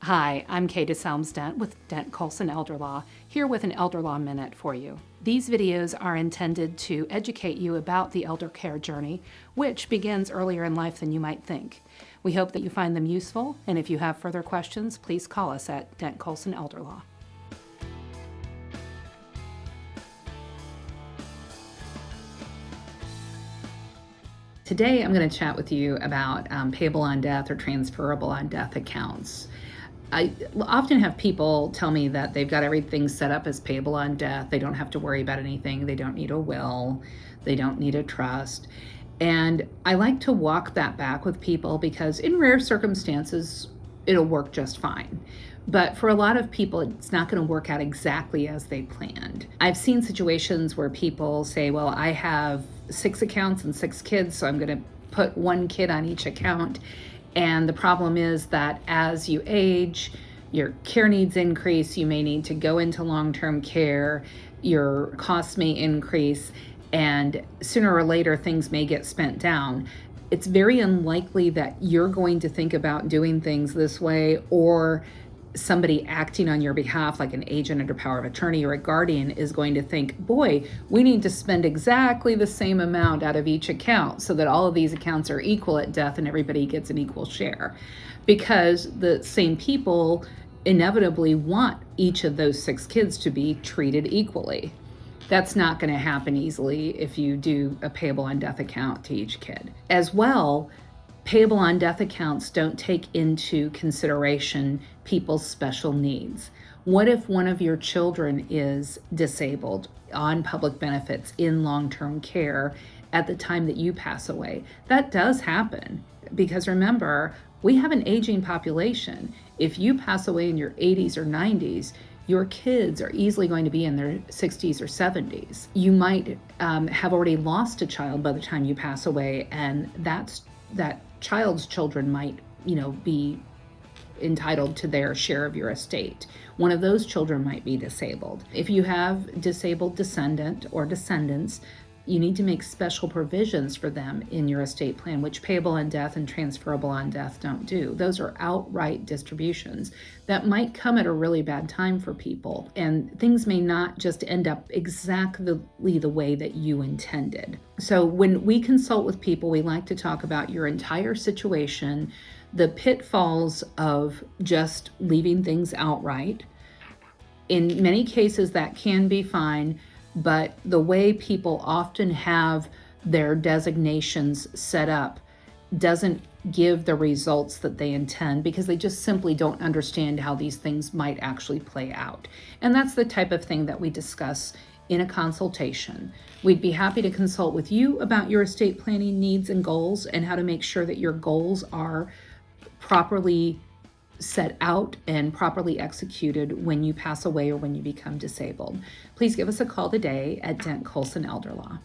Hi, I'm Kaye DeSelms Dent with Dent Coulson Elder Law, here with an Elder Law Minute for you. These videos are intended to educate you about the elder care journey, which begins earlier in life than you might think. We hope that you find them useful, and if you have further questions, please call us at Dent Coulson Elder Law. Today I'm going to chat with you about payable-on-death or transferable-on-death accounts. I often have people tell me that they've got everything set up as payable on death. They don't have to worry about anything. They don't need a will. They don't need a trust. And I like to walk that back with people because in rare circumstances, it'll work just fine. But for a lot of people, it's not going to work out exactly as they planned. I've seen situations where people say, well, I have 6 accounts and 6 kids, so I'm going to put 1 kid on each account. And the problem is that as you age, your care needs increase, you may need to go into long-term care, your costs may increase, and sooner or later things may get spent down. It's very unlikely that you're going to think about doing things this way, or somebody acting on your behalf, like an agent under power of attorney or a guardian, is going to think, boy, we need to spend exactly the same amount out of each account so that all of these accounts are equal at death and everybody gets an equal share. Because the same people inevitably want each of those 6 kids to be treated equally. That's not going to happen easily if you do a payable on death account to each kid. As well, payable on death accounts don't take into consideration people's special needs. What if one of your children is disabled on public benefits in long-term care at the time that you pass away? That does happen because remember, we have an aging population. If you pass away in your 80s or 90s, your kids are easily going to be in their 60s or 70s. You might have already lost a child by the time you pass away, and that child's children might, be entitled to their share of your estate. One of those children might be disabled. If you have disabled descendant or descendants, you need to make special provisions for them in your estate plan, which payable on death and transferable on death don't do. Those are outright distributions that might come at a really bad time for people, and things may not just end up exactly the way that you intended. So when we consult with people, we like to talk about your entire situation, the pitfalls of just leaving things outright. In many cases, that can be fine, but the way people often have their designations set up doesn't give the results that they intend because they just simply don't understand how these things might actually play out. And that's the type of thing that we discuss in a consultation. We'd be happy to consult with you about your estate planning needs and goals and how to make sure that your goals are properly set out and properly executed when you pass away or when you become disabled. Please give us a call today at Dent Coulson Elder Law.